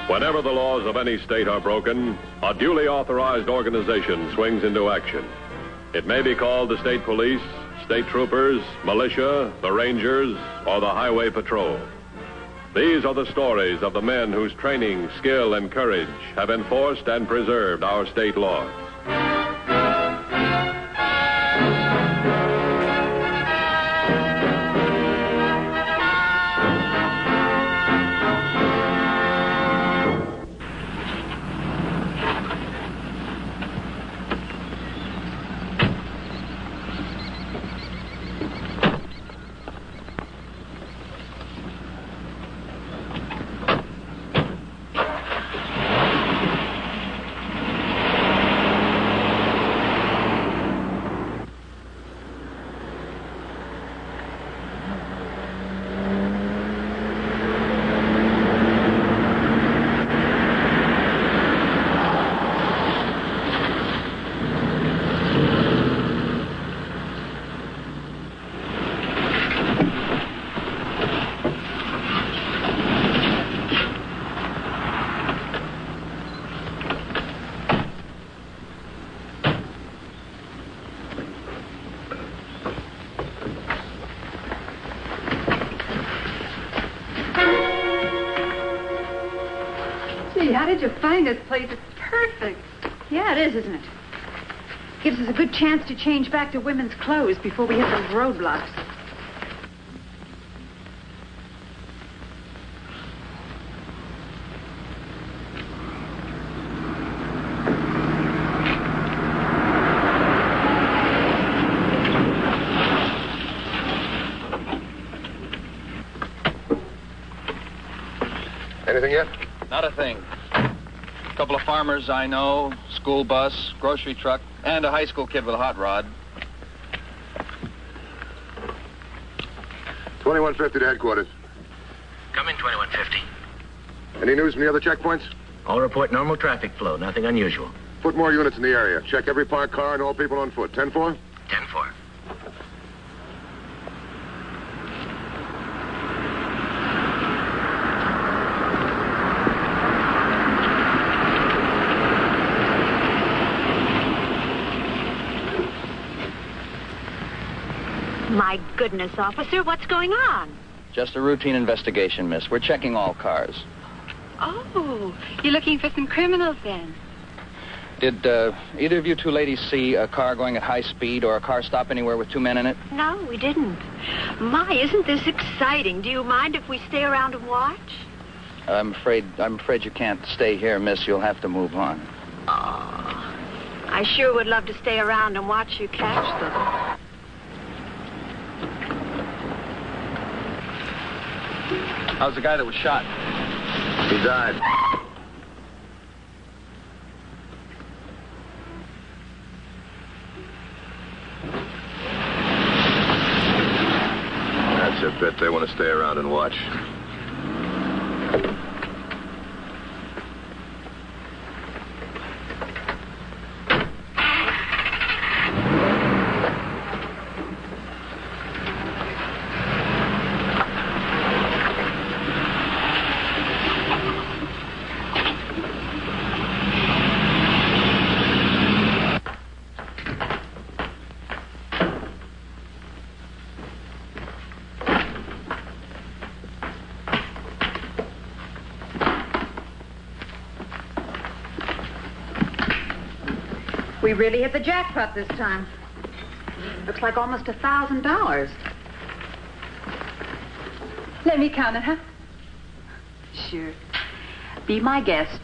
Whenever the laws of any state are broken, a duly authorized organization swings into action. It may be called the state police, state troopers, militia, the rangers, or the highway patrol. These are the stories of the men whose training, skill, and courage have enforced and preserved our state laws. How did you find this place? It's perfect. Yeah, it is, isn't it? Gives us a good chance to change back to women's clothes before we hit those roadblocks. Anything yet? Not a thing. A couple of farmers I know, school bus, grocery truck, and a high school kid with a hot rod. 2150 to headquarters. Come in, 2150. Any news from the other checkpoints? All report normal traffic flow, nothing unusual. Put more units in the area. Check every parked car and all people on foot. 10-4? 10-4. My goodness, officer, what's going on? Just a routine investigation, miss. We're checking all cars. Oh, you're looking for some criminals then? Did either of you two ladies see a car going at high speed or a car stop anywhere with two men in it? No, we didn't. My, isn't this exciting? Do you mind if we stay around and watch? I'm afraid you can't stay here, miss. You'll have to move on. Oh, I sure would love to stay around and watch you catch them. How's the guy that was shot? He died. That's a bit. They want to stay around and watch. We really hit the jackpot this time. Looks like almost $1,000. Let me count it, huh? Sure. Be my guest.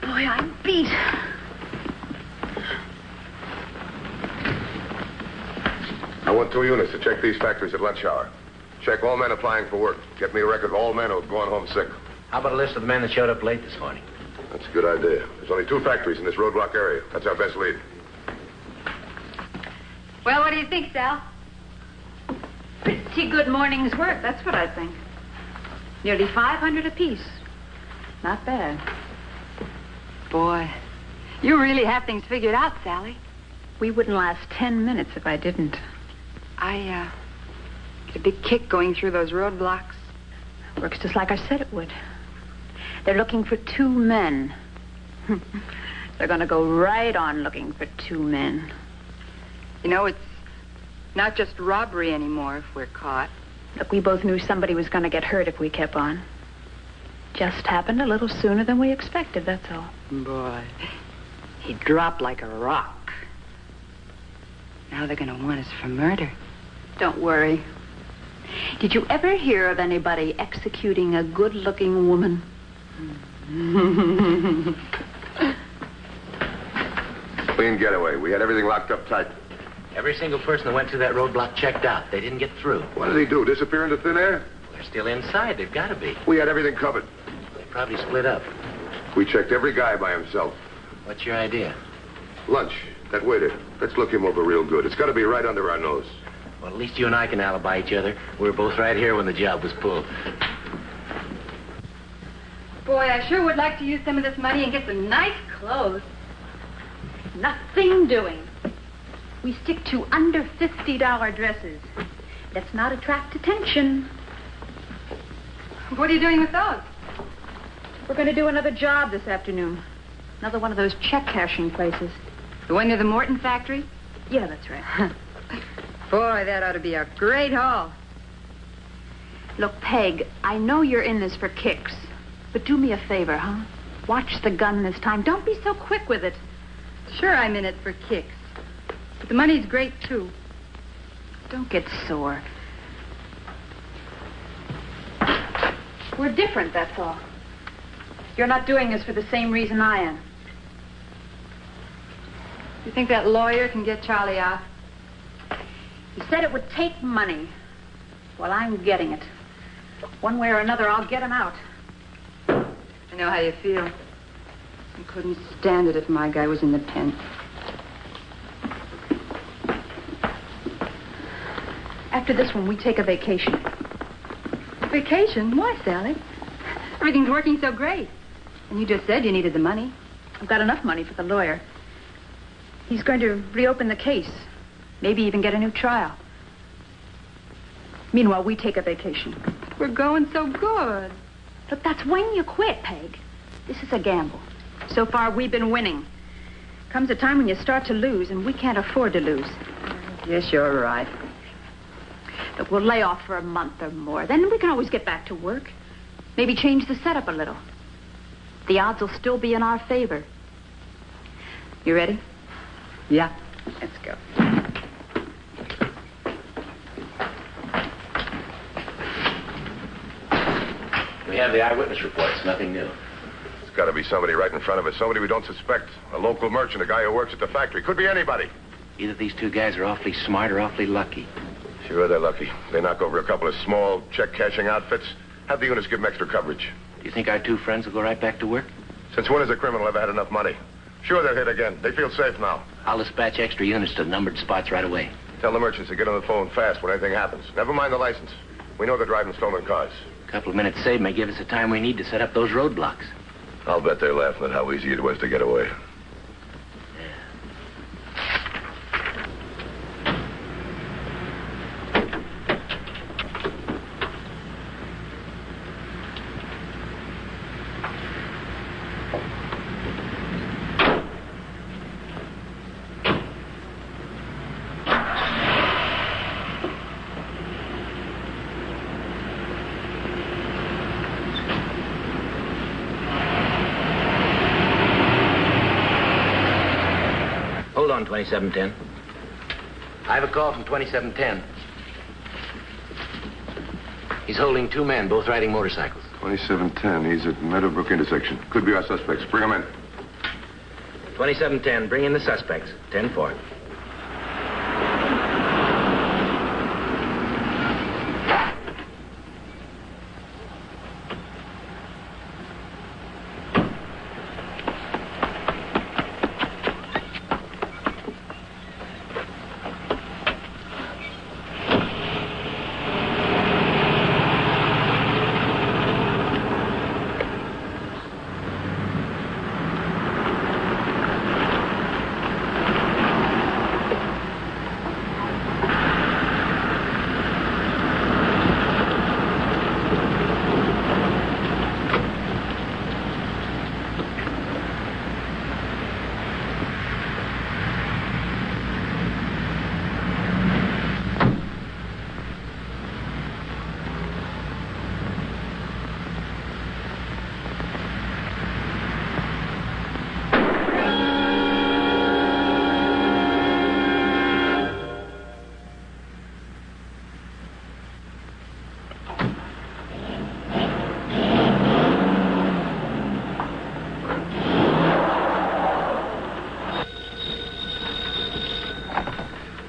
Boy, I'm beat. I want 2 units to check these factories at lunch hour. Check all men applying for work. Get me a record of all men who have gone home sick. How about a list of the men that showed up late this morning? That's a good idea. There's only 2 factories in this roadblock area. That's our best lead. Well, what do you think, Sal? Pretty good morning's work, that's what I think. Nearly 500 apiece. Not bad. Boy, you really have things figured out, Sally. We wouldn't last 10 minutes if I didn't. I get a big kick going through those roadblocks. Works just like I said it would. They're looking for 2 men. They're going to go right on looking for 2 men. You know, it's not just robbery anymore if we're caught. Look, we both knew somebody was going to get hurt if we kept on. Just happened a little sooner than we expected, that's all. Boy, he dropped like a rock. Now they're going to want us for murder. Don't worry. Did you ever hear of anybody executing a good-looking woman? Clean getaway. We had everything locked up tight. Every single person that went through that roadblock checked out. They didn't get through. What did he do? Disappear into thin air? They're still inside. They've got to be. We had everything covered. They probably split up. We checked every guy by himself. What's your idea? Lunch. That waiter. Let's look him over real good. It's got to be right under our nose. Well, at least you and I can alibi each other. We were both right here when the job was pulled. Boy, I sure would like to use some of this money and get some nice clothes. Nothing doing. We stick to under $50 dresses. Let's not attract attention. What are you doing with those? We're going to do another job this afternoon. Another one of those check cashing places. The one near the Morton factory? Yeah, that's right. Boy, that ought to be a great haul. Look, Peg, I know you're in this for kicks. But do me a favor, huh? Watch the gun this time. Don't be so quick with it. Sure, I'm in it for kicks. But the money's great, too. Don't get sore. We're different, that's all. You're not doing this for the same reason I am. You think that lawyer can get Charlie out? He said it would take money. Well, I'm getting it. One way or another, I'll get him out. I know how you feel. I couldn't stand it if my guy was in the pen. After this one, we take a vacation. Vacation? Why, Sally? Everything's working so great. And you just said you needed the money. I've got enough money for the lawyer. He's going to reopen the case. Maybe even get a new trial. Meanwhile, we take a vacation. We're going so good. Look, that's when you quit, Peg. This is a gamble. So far, we've been winning. Comes a time when you start to lose, and we can't afford to lose. Yes, you're right. Look, we'll lay off for a month or more. Then we can always get back to work. Maybe change the setup a little. The odds will still be in our favor. You ready? Yeah. Let's go. We have the eyewitness reports. Nothing new. It's got to be somebody right in front of us. Somebody we don't suspect. A local merchant, a guy who works at the factory. Could be anybody. Either these 2 guys are awfully smart or awfully lucky. Sure, they're lucky. They knock over a couple of small check-cashing outfits. Have the units give them extra coverage. Do you think our 2 friends will go right back to work? Since when has a criminal ever had enough money? Sure, they'll hit again. They feel safe now. I'll dispatch extra units to numbered spots right away. Tell the merchants to get on the phone fast when anything happens. Never mind the license. We know they're driving stolen cars. A couple of minutes saved may give us the time we need to set up those roadblocks. I'll bet they're laughing at how easy it was to get away. Hold on, 2710. I have a call from 2710. He's holding 2 men, both riding motorcycles. 2710. He's at Meadowbrook intersection. Could be our suspects. Bring him in. 2710, bring in the suspects. 10-4.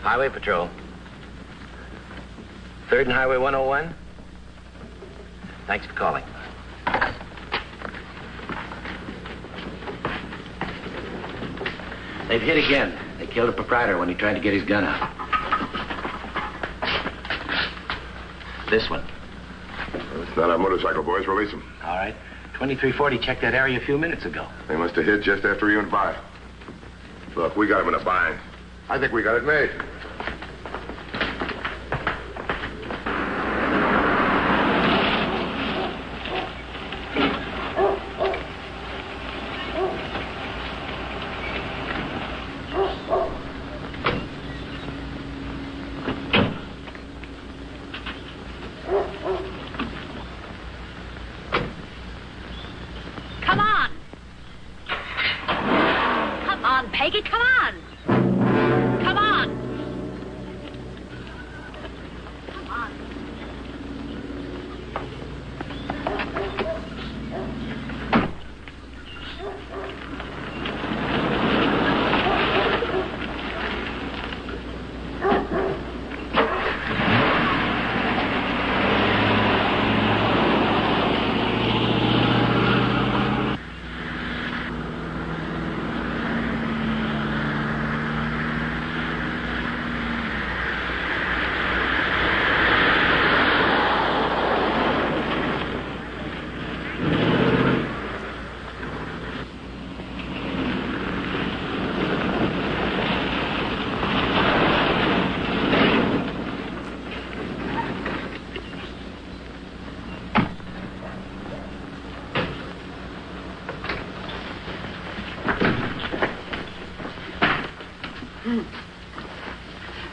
Highway Patrol. 3rd and Highway 101. Thanks for calling. They've hit again. They killed a proprietor when he tried to get his gun out. This one. It's not our motorcycle, boys. Release them. All right. 2340 checked that area a few minutes ago. They must have hit just after he went by. Look, we got him in a bind. I think we got it made. Come on. Come on, Peggy, come on. Come on. Come on.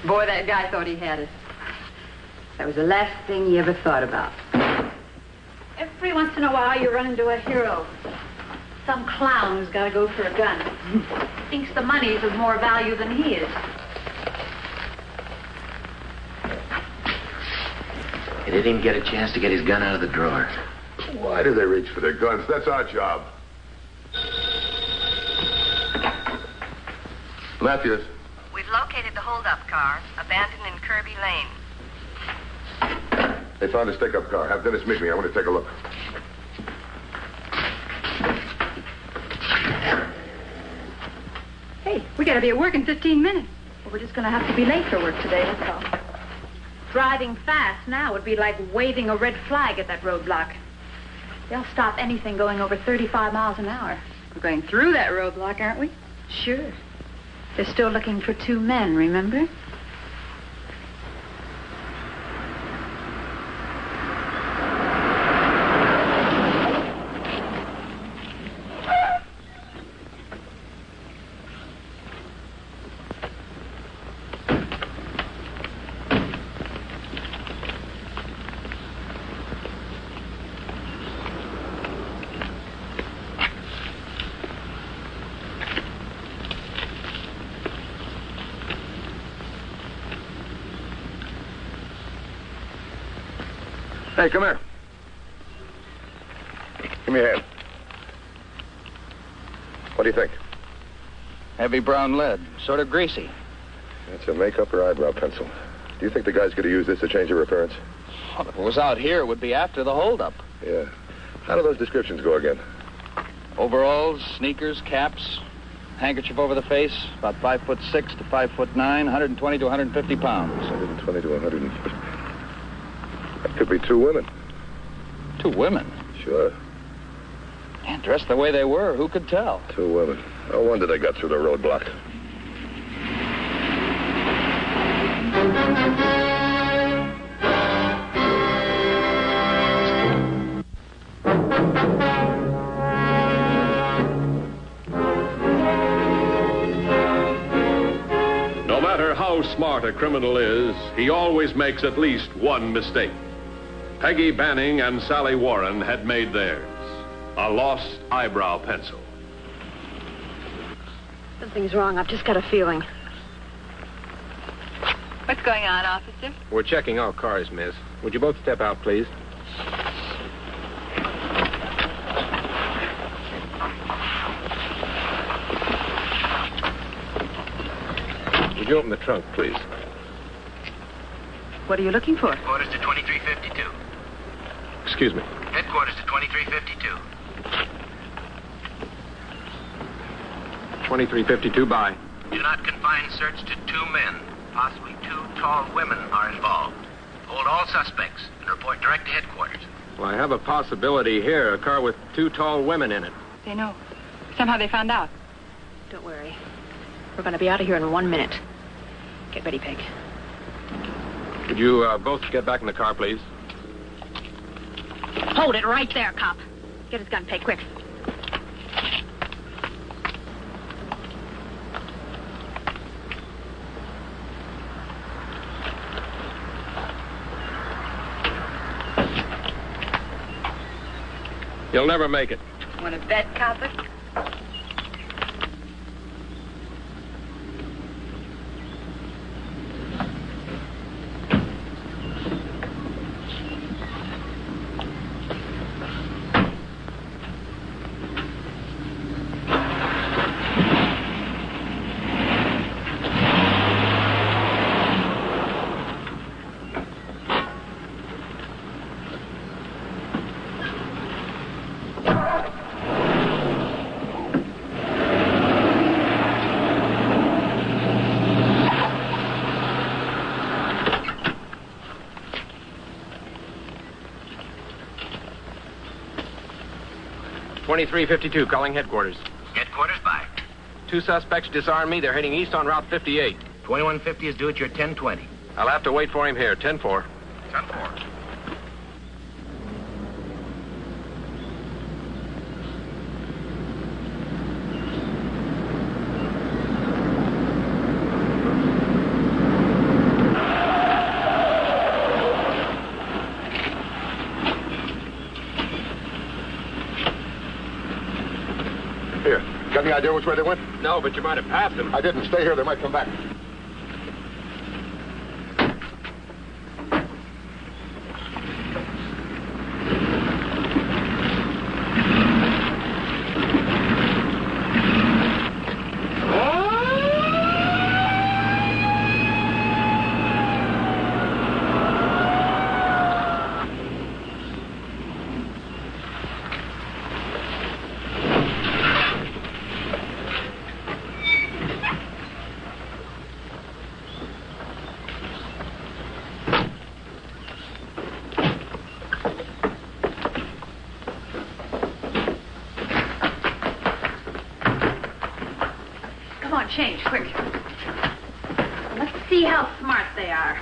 Boy, that guy thought he had us. That was the last thing he ever thought about. Every once in a while, you run into a hero. Some clown who's got to go for a gun. Thinks the money's of more value than he is. He didn't even get a chance to get his gun out of the drawer. Why do they reach for their guns? That's our job. Matthews. We've located the hold-up car, abandoned in Kirby Lane. They found a stick-up car. Have Dennis meet me. I want to take a look. Hey, we got to be at work in 15 minutes. Well, we're just going to have to be late for work today, that's all. Driving fast now would be like waving a red flag at that roadblock. They'll stop anything going over 35 miles an hour. We're going through that roadblock, aren't we? Sure. They're still looking for 2 men, remember? Hey, come here. Give me a hand. What do you think? Heavy brown lead, sort of greasy. That's a makeup or eyebrow pencil. Do you think the guy's going to use this to change their appearance? Well, if it was out here, it would be after the holdup. Yeah. How do those descriptions go again? Overalls, sneakers, caps, handkerchief over the face, about 5'6" to 5'9", 120 to 150 pounds. 120 to 150. That could be 2 women. 2 women? Sure. And dressed the way they were, who could tell? 2 women. No wonder they got through the roadblock. No matter how smart a criminal is, he always makes at least one mistake. Peggy Banning and Sally Warren had made theirs. A lost eyebrow pencil. Something's wrong. I've just got a feeling. What's going on, officer? We're checking all cars, miss. Would you both step out, please? Would you open the trunk, please? What are you looking for? Headquarters to 2352. Excuse me. Headquarters to 2352. 2352, bye. Do not confine search to 2 men. Possibly 2 tall women are involved. Hold all suspects and report direct to headquarters. Well, I have a possibility here. A car with 2 tall women in it. They know. Somehow they found out. Don't worry. We're going to be out of here in 1 minute. Get ready, Peg. Could you both get back in the car, please? Hold it right there, cop. Get his gun, Peg, quick. You'll never make it. Want to bet, Copper? .2352, calling headquarters. Headquarters by. 2 suspects disarmed me. They're heading east on Route 58. 2150 is due at your 1020. I'll have to wait for him here. 10-4. 10-4. Here, got any idea which way they went? No, but you might have passed them. I didn't. Stay here. They might come back. Change, quick. Let's see how smart they are.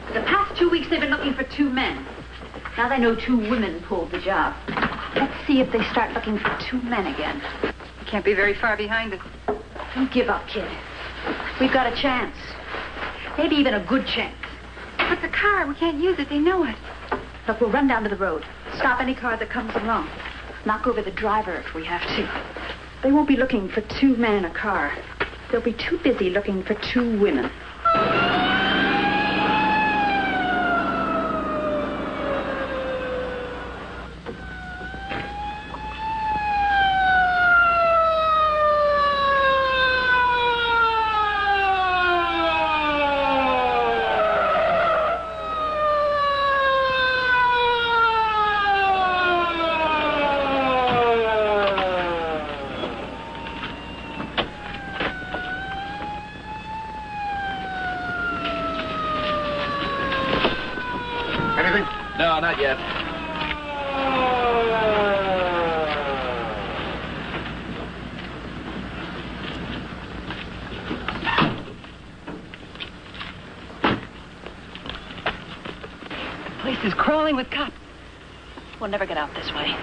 For the past 2 weeks, they've been looking for 2 men. Now they know 2 women pulled the job. Let's see if they start looking for 2 men again. You can't be very far behind us. Don't give up, kid. We've got a chance. Maybe even a good chance. But the car, we can't use it. They know it. Look, we'll run down to the road. Stop any car that comes along. Knock over the driver if we have to. They won't be looking for 2 men in a car. They'll be too busy looking for 2 women. Anything? No, not yet. The place is crawling with cops. We'll never get out this way.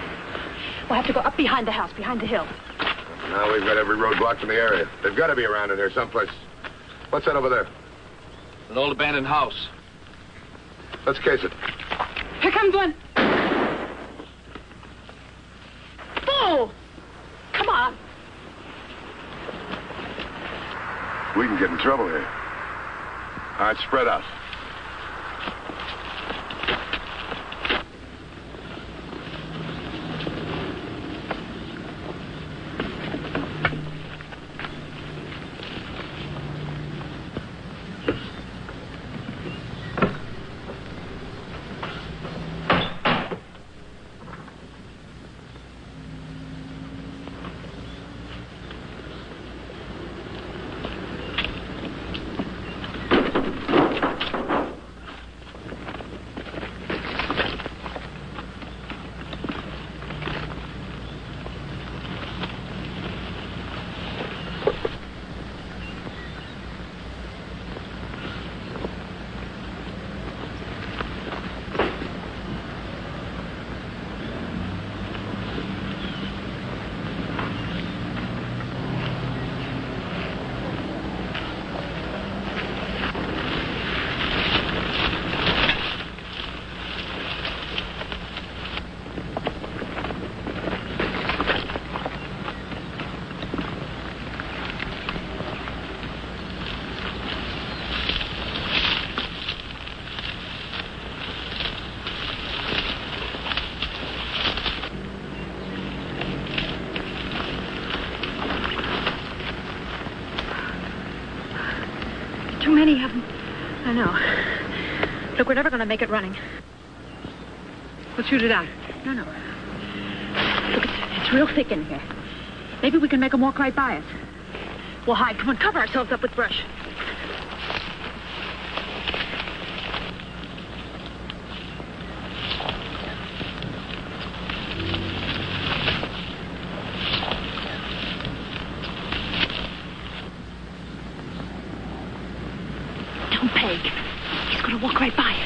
We'll have to go up behind the house, behind the hill. Now we've got every road blocked in the area. They've got to be around in here someplace. What's that over there? An old abandoned house. Let's case it. Here comes one. Fool! Come on. We can get in trouble here. All right, spread out. many of them. I know. Look, we're never going to make it running. We'll shoot it out. No. Look, it's real thick in here. Maybe we can make them walk right by us. We'll hide. Come on, cover ourselves up with brush. Don't peg. He's going to walk right by us.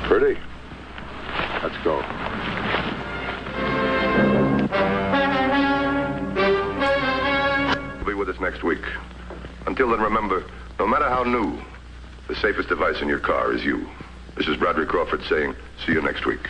Pretty. Let's go. Be with us next week. Until then, remember, no matter how new, the safest device in your car is you. This is Broderick Crawford saying, see you next week.